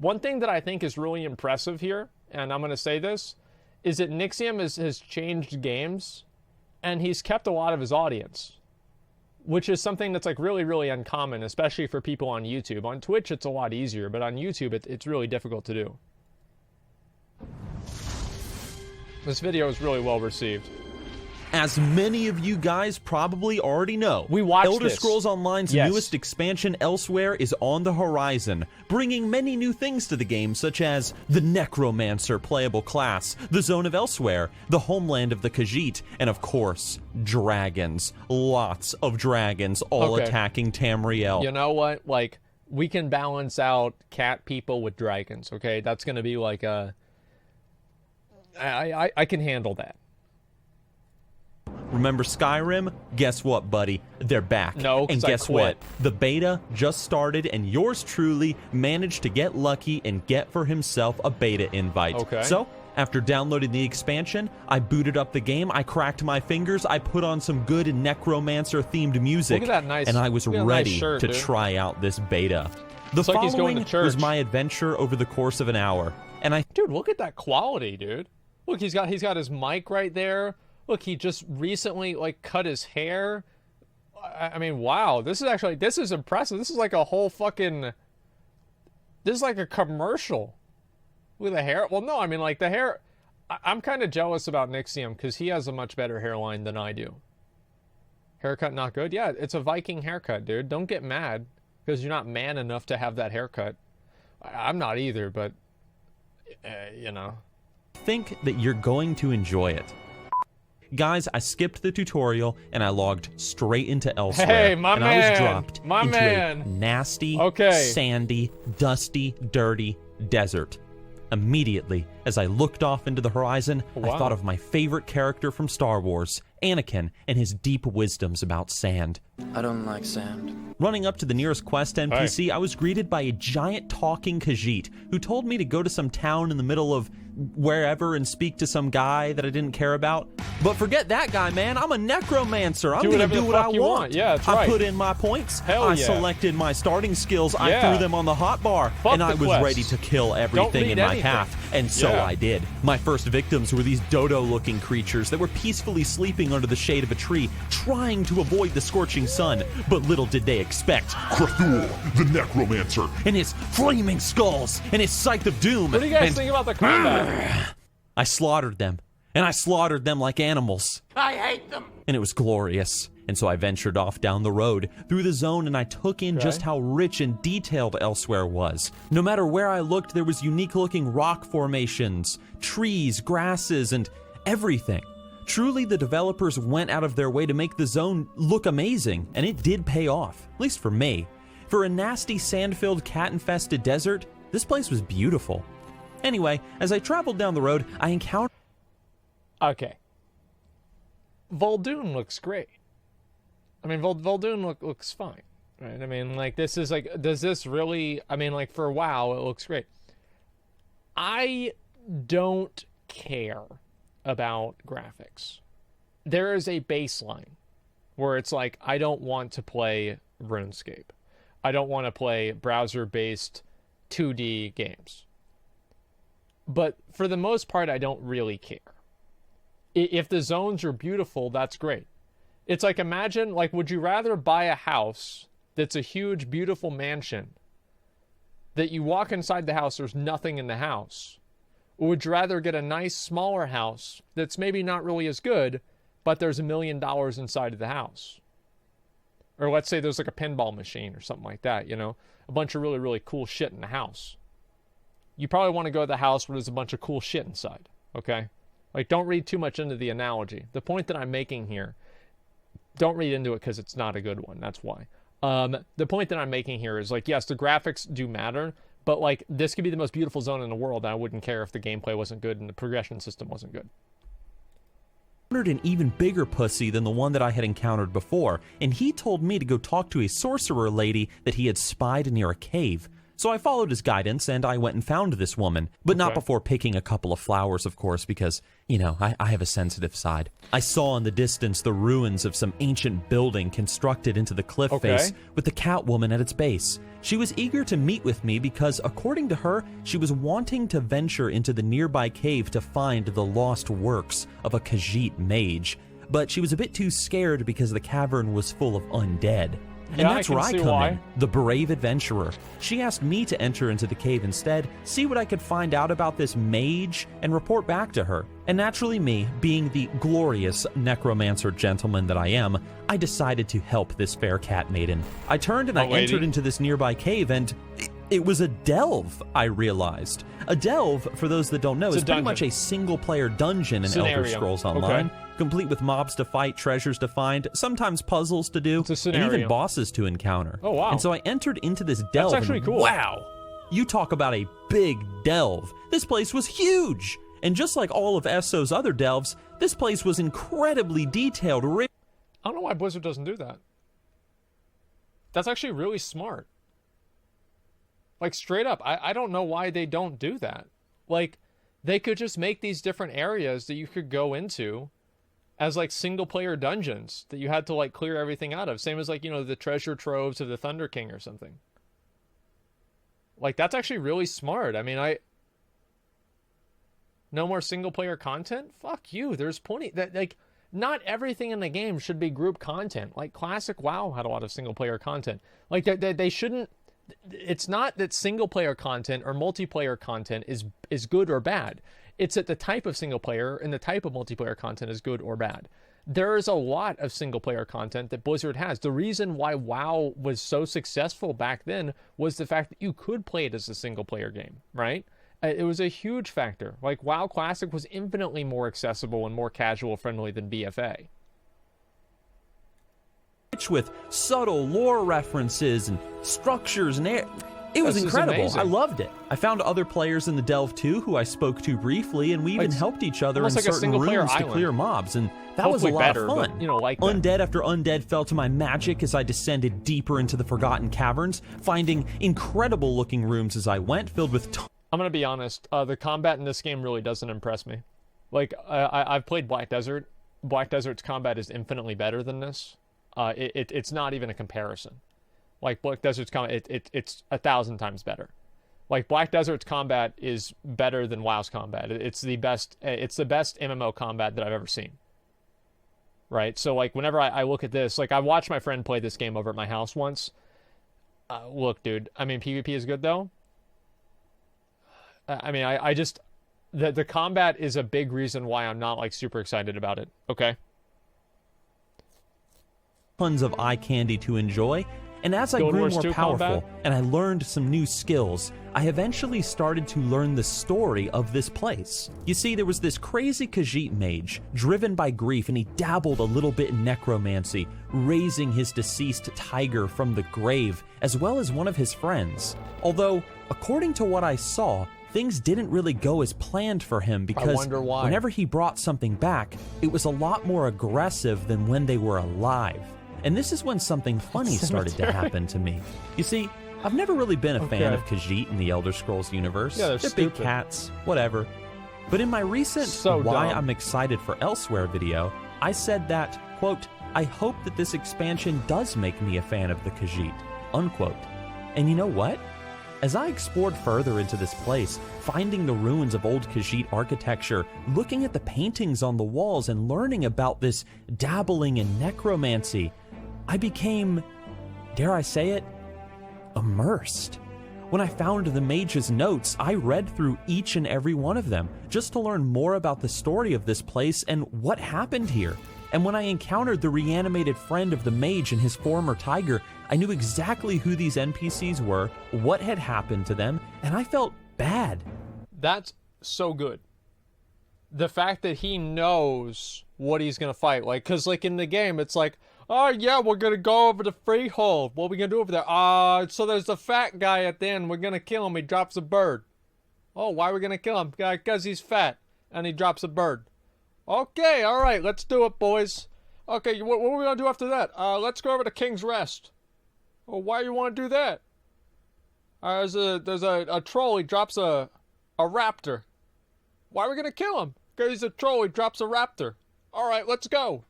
One thing that I think is really impressive here, and I'm going to say this, is that Nixxiom has changed games, and he's kept a lot of his audience, which is something that's like really, really uncommon, especially for people on YouTube. On Twitch, it's a lot easier, but on YouTube, it's really difficult to do. This video is really well received. As many of you guys probably already know, we watched Elder this. Scrolls Online's newest expansion, Elsweyr, is on the horizon, bringing many new things to the game, such as the Necromancer playable class, the Zone of Elsweyr, the homeland of the Khajiit, and of course, dragons. Lots of dragons, all attacking Tamriel. You know what? Like, we can balance out cat people with dragons, okay? That's going to be like a... I can handle that. Remember Skyrim? Guess what, buddy? They're back. No, and guess what? The beta just started, and yours truly managed to get lucky and get for himself a beta invite. Okay. So, after downloading the expansion, I booted up the game, I cracked my fingers, I put on some good Necromancer-themed music, Look at that nice, and I was ready shirt, to dude. try out this beta. The It's like he's going following to church. was my adventure over the course of an hour, and I... Dude, look at that quality, dude. Look, he's got his mic right there. Look, he just recently, like, cut his hair. I mean, wow. This is impressive. This is like a whole fucking... This is like a commercial. With the hair. Well, no, I mean, like, the hair... I'm kind of jealous about Nixxiom, because he has a much better hairline than I do. Haircut not good? Yeah, it's a Viking haircut, dude. Don't get mad, because you're not man enough to have that haircut. I'm not either, but... you know. think that you're going to enjoy it. Guys, I skipped the tutorial and I logged straight into Elsweyr. Hey, my and man, I was dropped into a nasty, sandy, dusty, dirty desert. Immediately, as I looked off into the horizon, I thought of my favorite character from Star Wars, Anakin, and his deep wisdoms about sand. I don't like sand. Running up to the nearest quest NPC, I was greeted by a giant talking Khajiit who told me to go to some town in the middle of wherever and speak to some guy that I didn't care about. But forget that guy, man. I'm a necromancer. I'm gonna do what I want. Yeah, that's I right. put in my points. Hell I yeah. selected my starting skills. I threw them on the hotbar, and I was ready to kill everything in my path. And so I did. My first victims were these dodo-looking creatures that were peacefully sleeping under the shade of a tree, trying to avoid the scorching sun. But little did they expect Krathul, the necromancer, and his flaming skulls, and his scythe of doom. What do you guys think about the combat? I slaughtered them, and I slaughtered them like animals. I hate them. And it was glorious. And so I ventured off down the road, through the zone, and I took in just how rich and detailed Elsweyr was. No matter where I looked, there was unique-looking rock formations, trees, grasses, and everything. Truly, the developers went out of their way to make the zone look amazing, and it did pay off, at least for me. For a nasty, sand-filled, cat-infested desert, this place was beautiful. Anyway, as I traveled down the road, I encountered... Okay. Vol'dun looks great. I mean, Vol'dun looks fine, right? I mean, like, this is like, does this really, I mean, like, for WoW, it looks great. I don't care about graphics. There is a baseline where it's like, I don't want to play RuneScape. I don't want to play browser-based 2D games. But for the most part, I don't really care. If the zones are beautiful, that's great. It's like, imagine, like, would you rather buy a house that's a huge, beautiful mansion that you walk inside the house, there's nothing in the house? Or would you rather get a nice, smaller house that's maybe not really as good, but there's $1 million inside of the house? Or let's say there's like a pinball machine or something like that, you know? A bunch of really, really cool shit in the house. You probably want to go to the house where there's a bunch of cool shit inside, okay? Like, don't read too much into the analogy. The point that I'm making here, don't read into it because it's not a good one. That's why. The point that I'm making here is, like, yes, the graphics do matter, but, like, this could be the most beautiful zone in the world, and I wouldn't care if the gameplay wasn't good and the progression system wasn't good. An even bigger pussy than the one that I had encountered before, and he told me to go talk to a sorcerer lady that he had spied near a cave. So I followed his guidance, and I went and found this woman, but not before picking a couple of flowers, of course, because, you know, I have a sensitive side. I saw in the distance the ruins of some ancient building constructed into the cliff face with the Catwoman at its base. She was eager to meet with me because, according to her, she was wanting to venture into the nearby cave to find the lost works of a Khajiit mage, but she was a bit too scared because the cavern was full of undead. And that's where I come in, the brave adventurer. She asked me to enter into the cave instead, see what I could find out about this mage, and report back to her. And naturally me, being the glorious necromancer gentleman that I am, I decided to help this fair cat maiden. I turned and I entered into this nearby cave, and it was a delve, I realized. A delve, for those that don't know, is pretty much a single-player dungeon in Elder Scrolls Online. Complete with mobs to fight, treasures to find, sometimes puzzles to do, and even bosses to encounter. Oh, wow. And so I entered into this delve. That's actually cool. Wow! You talk about a big delve. This place was huge! And just like all of ESO's other delves, this place was incredibly detailed. I don't know why Blizzard doesn't do that. That's actually really smart. Like, straight up, I don't know why they don't do that. Like, they could just make these different areas that you could go into as like single player dungeons that you had to like clear everything out of. Same as like, you know, the treasure troves of the Thunder King or something. Like, that's actually really smart. I mean, no more single player content? Fuck you. There's plenty that, like, not everything in the game should be group content. Like, classic WoW had a lot of single player content. Like, they shouldn't. It's not that single player content or multiplayer content is good or bad. It's that the type of single player and the type of multiplayer content is good or bad. There is a lot of single player content that Blizzard has. The reason why WoW was so successful back then was the fact that you could play it as a single player game, right? It was a huge factor. Like, WoW Classic was infinitely more accessible and more casual friendly than BFA. With subtle lore references and structures and it was incredible. I loved it. I found other players in the delve too who I spoke to briefly, and we even helped each other in certain rooms to clear mobs, and that was a lot of fun. But, you know, like undead after undead fell to my magic as I descended deeper into the forgotten caverns, finding incredible looking rooms as I went, filled with I'm gonna be honest, the combat in this game really doesn't impress me. Like, I've played Black Desert. Black Desert's combat is infinitely better than this. It's not even a comparison. Like, Black Desert's combat, it's 1,000 times better. Like, Black Desert's combat is better than WoW's combat. It's the best MMO combat that I've ever seen. Right? So, like, whenever I look at this, like, I watched my friend play this game over at my house once. Look, dude, I mean, PvP is good, though. I mean, I just... The combat is a big reason why I'm not, like, super excited about it. Okay? Tons of eye candy to enjoy, and as I grew more powerful and I learned some new skills, I eventually started to learn the story of this place. You see, there was this crazy Khajiit mage, driven by grief, and he dabbled a little bit in necromancy, raising his deceased tiger from the grave, as well as one of his friends. Although, according to what I saw, things didn't really go as planned for him because whenever he brought something back, it was a lot more aggressive than when they were alive. And this is when something funny started to happen to me. You see, I've never really been a fan of Khajiit in the Elder Scrolls universe. Yeah, they're big cats, whatever. But in my recent Why I'm Excited for Elsweyr video, I said that, quote, I hope that this expansion does make me a fan of the Khajiit, unquote. And you know what? As I explored further into this place, finding the ruins of old Khajiit architecture, looking at the paintings on the walls and learning about this dabbling in necromancy, I became, dare I say it, immersed. When I found the mage's notes, I read through each and every one of them just to learn more about the story of this place and what happened here. And when I encountered the reanimated friend of the mage and his former tiger, I knew exactly who these NPCs were, what had happened to them, and I felt bad. That's so good. The fact that he knows what he's going to fight. Like, because, like, in the game, it's like, oh, yeah, we're going to go over the Freehold. What are we going to do over there? So there's the fat guy at the end. We're going to kill him. He drops a bird. Oh, why are we going to kill him? Because he's fat, and he drops a bird. Okay, all right, let's do it, boys. Okay, what are we going to do after that? Let's go over to King's Rest. Oh, why do you want to do that? There's a troll. He drops a raptor. Why are we gonna kill him? Because he's a troll. He drops a raptor. All right, let's go.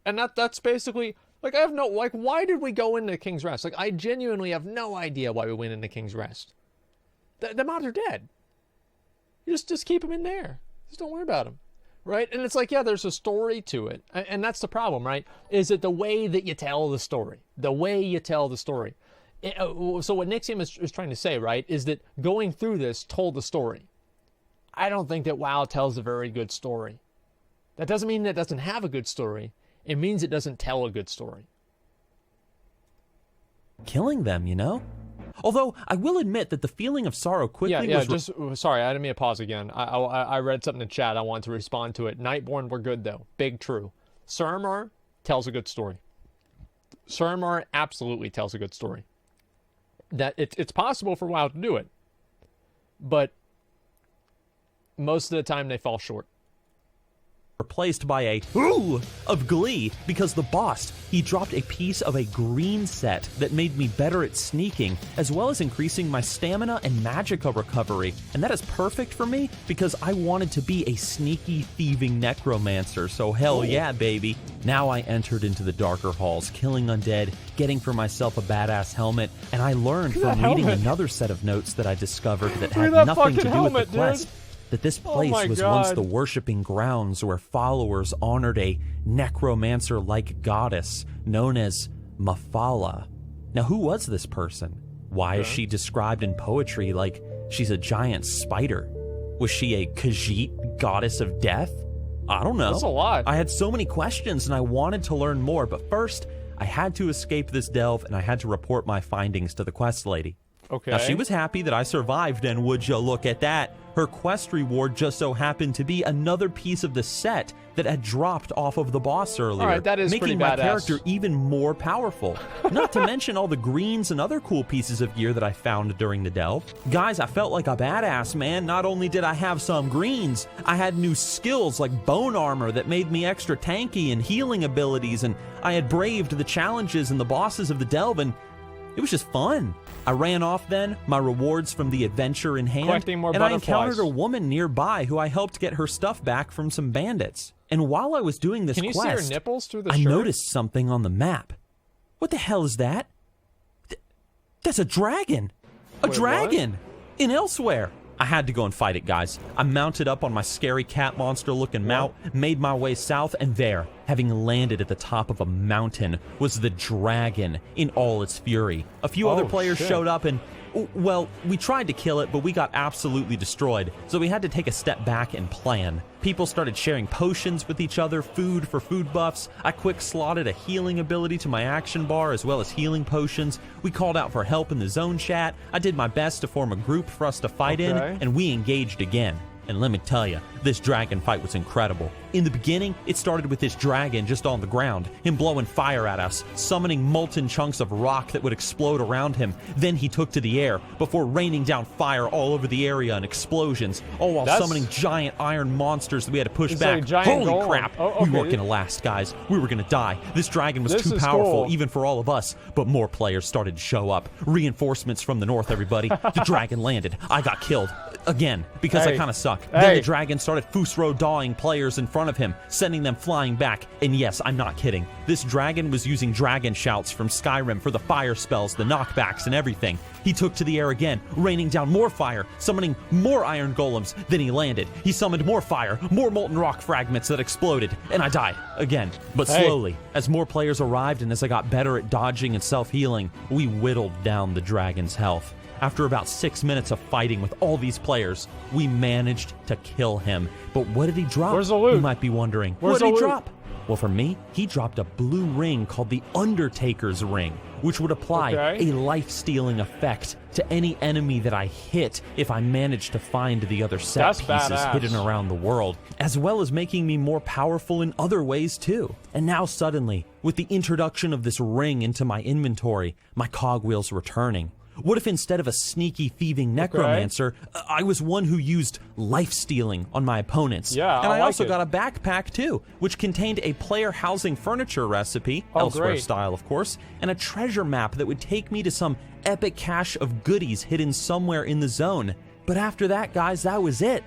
And that's basically, like, I have no, like, why did we go into King's Rest? Like, I genuinely have no idea why we went into King's Rest. The mobs are dead. You just keep them in there. Just don't worry about them. Right? And it's like, yeah, there's a story to it. And that's the problem, right? Is it the way that you tell the story? The way you tell the story. So what Nixxiom is trying to say, right, is that going through this told the story. I don't think that WoW tells a very good story. That doesn't mean that it doesn't have a good story. It means it doesn't tell a good story. Killing them, you know? Although, I will admit that the feeling of sorrow quickly was... Sorry, I didn't mean to pause again. I read something in chat. I wanted to respond to it. Nightborn were good, though. Big true. Suramar tells a good story. Suramar absolutely tells a good story. That it's possible for WoW to do it. But most of the time, they fall short. Replaced by a ooh of glee because the boss, he dropped a piece of a green set that made me better at sneaking, as well as increasing my stamina and magicka recovery. And that is perfect for me because I wanted to be a sneaky, thieving necromancer, so hell yeah, baby. Now I entered into the darker halls, killing undead, getting for myself a badass helmet, and I learned from reading another set of notes that I discovered that had nothing to do with the quest. That this place was once the worshipping grounds where followers honored a necromancer-like goddess known as Mafala. Now, who was this person? Why is she described in poetry like she's a giant spider? Was she a Khajiit goddess of death? I don't know. That's a lot. I had so many questions and I wanted to learn more, but first, I had to escape this delve and I had to report my findings to the quest lady. Okay. Now, she was happy that I survived, and would you look at that, her quest reward just so happened to be another piece of the set that had dropped off of the boss earlier, all right, that is making pretty my badass. character even more powerful. Not to mention all the greens and other cool pieces of gear that I found during the delve. Guys, I felt like a badass, man. Not only did I have some greens, I had new skills like bone armor that made me extra tanky and healing abilities, and I had braved the challenges and the bosses of the delve, and it was just fun. I ran off then, my rewards from the adventure in hand, collecting more and butterflies. I encountered a woman nearby who I helped get her stuff back from some bandits. And while I was doing this Can you quest, see her nipples through the I shirt? noticed something on the map. What the hell is that? That's a dragon! A Wait, dragon! In Elsweyr! I had to go and fight it, guys. I mounted up on my scary cat monster-looking mount, made my way south, and there, having landed at the top of a mountain, was the dragon in all its fury. A few other players showed up and, well, we tried to kill it, but we got absolutely destroyed, so we had to take a step back and plan. People started sharing potions with each other, food for food buffs. I quick slotted a healing ability to my action bar as well as healing potions. We called out for help in the zone chat. I did my best to form a group for us to fight in, and we engaged again. And let me tell you, this dragon fight was incredible. In the beginning, it started with this dragon just on the ground, him blowing fire at us, summoning molten chunks of rock that would explode around him. Then he took to the air, before raining down fire all over the area and explosions, all while summoning giant iron monsters that we had to push back. Holy crap, we weren't gonna last, guys. We were gonna die. This dragon was too powerful, even for all of us. But more players started to show up. Reinforcements from the north, everybody. The dragon landed. I got killed. Again, because I kind of suck. Then the dragon started Fusro-dawing players in front of him, sending them flying back. And yes, I'm not kidding. This dragon was using dragon shouts from Skyrim for the fire spells, the knockbacks, and everything. He took to the air again, raining down more fire, summoning more iron golems. Then he landed. He summoned more fire, more molten rock fragments that exploded, and I died again. But slowly, as more players arrived and as I got better at dodging and self-healing, we whittled down the dragon's health. After about 6 minutes of fighting with all these players, we managed to kill him. But what did he drop? Where's the loot? You might be wondering. What did he drop? Well, for me, he dropped a blue ring called the Undertaker's Ring, which would apply a life-stealing effect to any enemy that I hit if I managed to find the other set pieces hidden around the world, as well as making me more powerful in other ways too. And now suddenly, with the introduction of this ring into my inventory, my cogwheels were turning. What if instead of a sneaky, thieving necromancer, I was one who used life-stealing on my opponents? Yeah, and I like also it. got a backpack, too, which contained a player housing furniture recipe, Elsweyr great. style, of course, and a treasure map that would take me to some epic cache of goodies hidden somewhere in the zone. But after that, guys, that was it.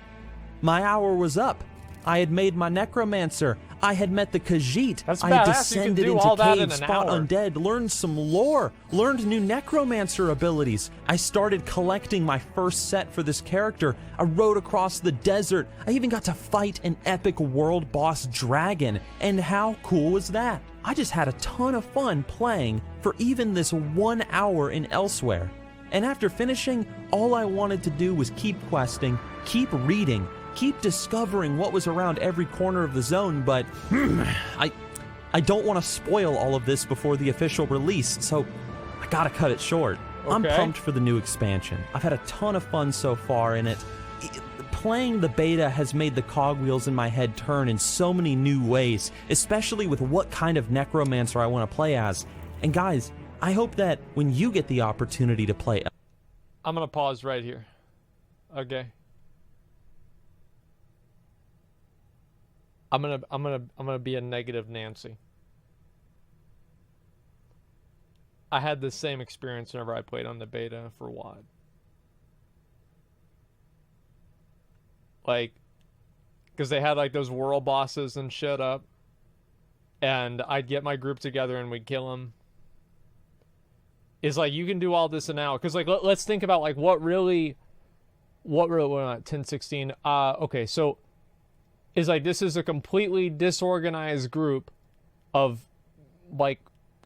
My hour was up. I had made my necromancer. I had met the Khajiit. That's I had badass. You can descended do into all that in caves, an fought hour. undead, learned some lore, learned new necromancer abilities. I started collecting my first set for this character. I rode across the desert. I even got to fight an epic world boss dragon. And how cool was that? I just had a ton of fun playing for even this 1 hour in Elsweyr. And after finishing, all I wanted to do was keep questing, keep reading, keep discovering what was around every corner of the zone, but I don't want to spoil all of this before the official release, so I gotta cut it short. I'm Okay. pumped for the new expansion. I've had a ton of fun so far in it. Playing the beta has made the cogwheels in my head turn in so many new ways, especially with what kind of necromancer I want to play as. And guys, I hope that when you get the opportunity to play... I'm gonna pause right here. Okay. I'm gonna be a negative Nancy. I had the same experience whenever I played on the beta for WoD. Like, because they had like those world bosses and shit up, and I'd get my group together and we'd kill them. It's like, you can do all this now, because like let's think about like what really 1016. Okay, so is like, this is a completely disorganized group of like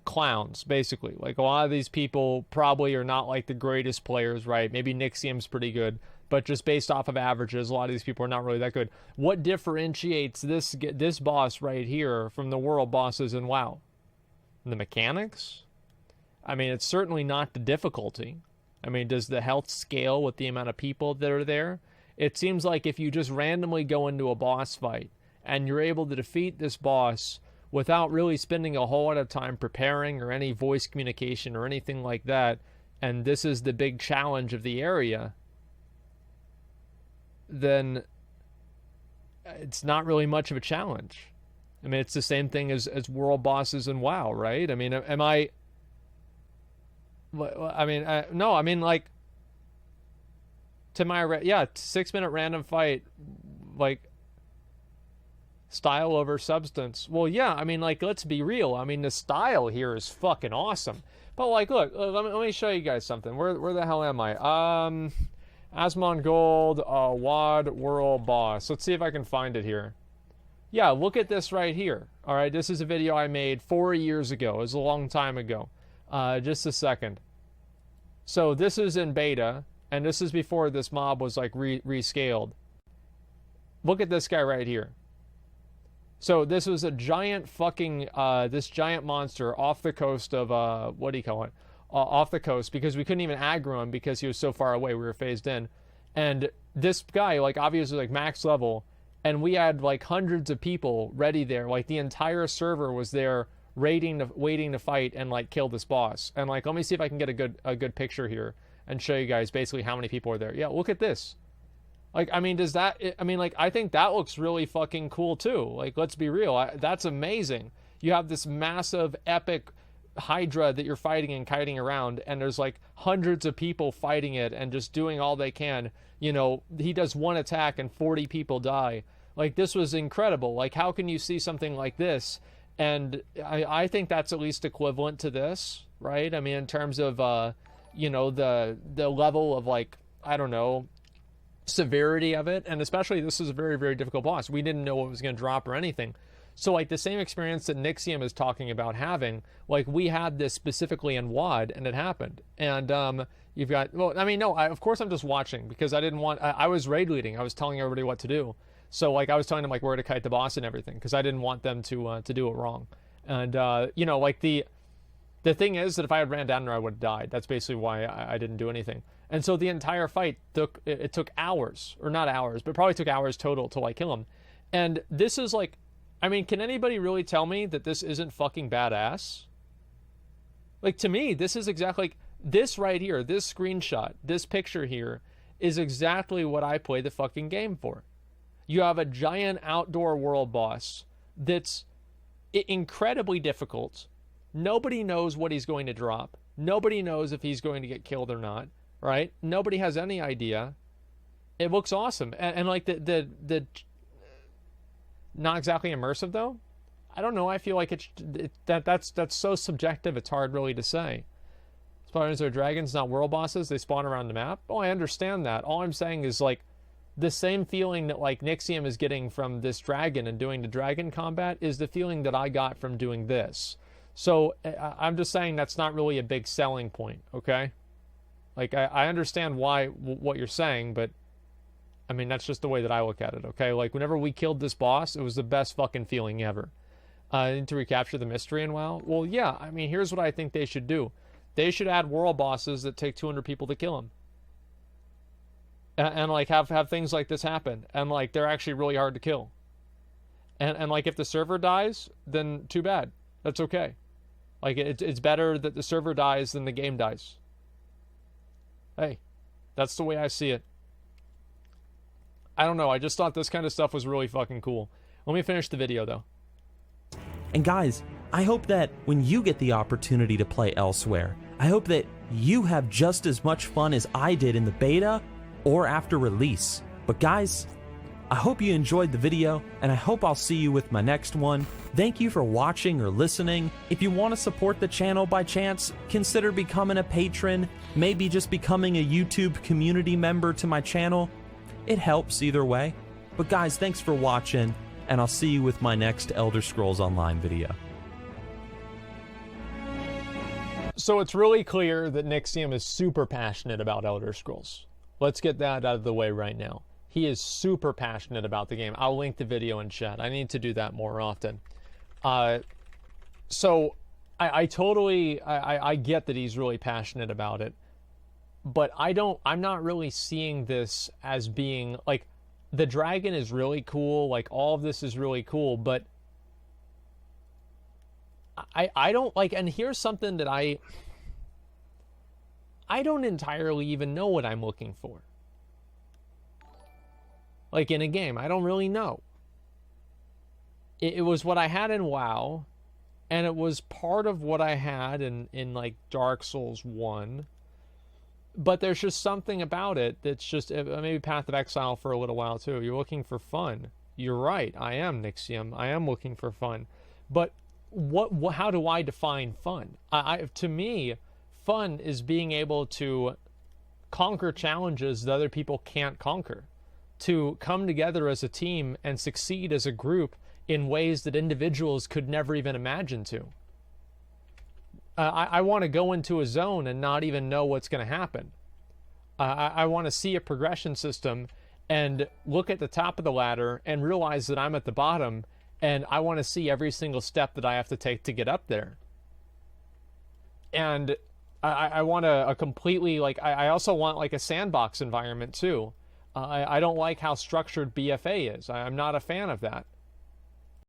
clowns, basically. Like, a lot of these people probably are not like the greatest players, right? Maybe Nixxiom's pretty good, but just based off of averages, a lot of these people are not really that good. What differentiates this boss right here from the world bosses in WoW? The mechanics? I mean, it's certainly not the difficulty. I mean, does the health scale with the amount of people that are there? It seems like if you just randomly go into a boss fight and you're able to defeat this boss without really spending a whole lot of time preparing or any voice communication or anything like that, and this is the big challenge of the area, then it's not really much of a challenge. I mean, it's the same thing as world bosses in WoW, right? I mean, am I... I mean, no, I mean, like, to my, 6-minute random fight, like, style over substance. Well, yeah, I mean, like, let's be real. I mean, the style here is fucking awesome. But, like, look, let me show you guys something. Where the hell am I? Asmongold, WoD world boss. Let's see if I can find it here. Yeah, look at this right here. All right, this is a video I made 4 years ago. It was a long time ago. Just a second. So this is in beta, and this is before this mob was like rescaled. Look at this guy right here. So this was a giant fucking this giant monster off the coast of what do you call it? Off the coast, because we couldn't even aggro him because he was so far away. We were phased in, and this guy, like, obviously like max level, and we had like hundreds of people ready there. Like, the entire server was there, waiting to fight and like kill this boss. And like, let me see if I can get a good picture here and show you guys basically how many people are there. Yeah, look at this. Like, I mean, like, I think that looks really fucking cool too. Like, let's be real, that's amazing. You have this massive epic hydra that you're fighting and kiting around, and there's like hundreds of people fighting it and just doing all they can. You know, he does one attack and 40 people die. Like, this was incredible. Like, how can you see something like this? And I think that's at least equivalent to this, right? I mean, in terms of, you know, the level of, like, I don't know, severity of it. And especially, this is a very, very difficult boss. We didn't know what was going to drop or anything. So, like, the same experience that Nixxiom is talking about having, like, we had this specifically in WoD, and it happened. And you've got, well, I mean, no, of course I'm just watching, because I didn't want, I was raid leading. I was telling everybody what to do. So, like, I was telling them, like, where to kite the boss and everything, because I didn't want them to do it wrong. And, you know, like, the thing is that if I had ran down there, I would have died. That's basically why I didn't do anything. And so the entire fight took hours, or not hours, but probably took hours total to, like, kill him. And this is, like, I mean, can anybody really tell me that this isn't fucking badass? Like, to me, this is exactly, like, This right here, this screenshot, this picture here is exactly what I play the fucking game for. You have a giant outdoor world boss that's incredibly difficult. Nobody knows what he's going to drop. Nobody knows if he's going to get killed or not, right? Nobody has any idea. It looks awesome. And like the not exactly immersive though. I don't know. I feel like that's so subjective. It's hard really to say. Spawners are dragons, not world bosses. They spawn around the map. Oh, I understand that. All I'm saying is like the same feeling that like Nixxiom is getting from this dragon and doing the dragon combat is the feeling that I got from doing this. So I'm just saying that's not really a big selling point. Okay. Like I understand what you're saying, but I mean, that's just the way that I look at it. Okay. Like whenever we killed this boss, it was the best fucking feeling ever. To recapture the mystery in WoW. Well, yeah. I mean, here's what I think they should do. They should add world bosses that take 200 people to kill them. And like have things like this happen. And like they're actually really hard to kill. And like if the server dies, then too bad. That's okay. Like it's better that the server dies than the game dies. Hey, that's the way I see it. I don't know. I just thought this kind of stuff was really fucking cool. Let me finish the video though. And guys, I hope that when you get the opportunity to play Elsweyr, I hope that you have just as much fun as I did in the beta or after release. But guys, I hope you enjoyed the video, and I hope I'll see you with my next one. Thank you for watching or listening. If you want to support the channel by chance, consider becoming a patron, maybe just becoming a YouTube community member to my channel. It helps either way. But guys, thanks for watching, and I'll see you with my next Elder Scrolls Online video. So it's really clear that Nixxiom is super passionate about Elder Scrolls. Let's get that out of the way right now. He is super passionate about the game. I'll link the video in chat. I need to do that more often. So I totally get that he's really passionate about it, but I'm not really seeing this as being like, the dragon is really cool, like all of this is really cool, but I don't like, and here's something that I don't entirely even know what I'm looking for. Like in a game, I don't really know. It was what I had in WoW, and it was part of what I had in like Dark Souls 1. But there's just something about it that's just, maybe Path of Exile for a little while too. You're looking for fun. You're right. I am Nixxiom. I am looking for fun. But how do I define fun? To me, fun is being able to conquer challenges that other people can't conquer. To come together as a team and succeed as a group in ways that individuals could never even imagine to. I want to go into a zone and not even know what's going to happen. I want to see a progression system and look at the top of the ladder and realize that I'm at the bottom, and I want to see every single step that I have to take to get up there. And I want a completely, like, I also want like a sandbox environment too. I don't like how structured BFA is. I'm not a fan of that.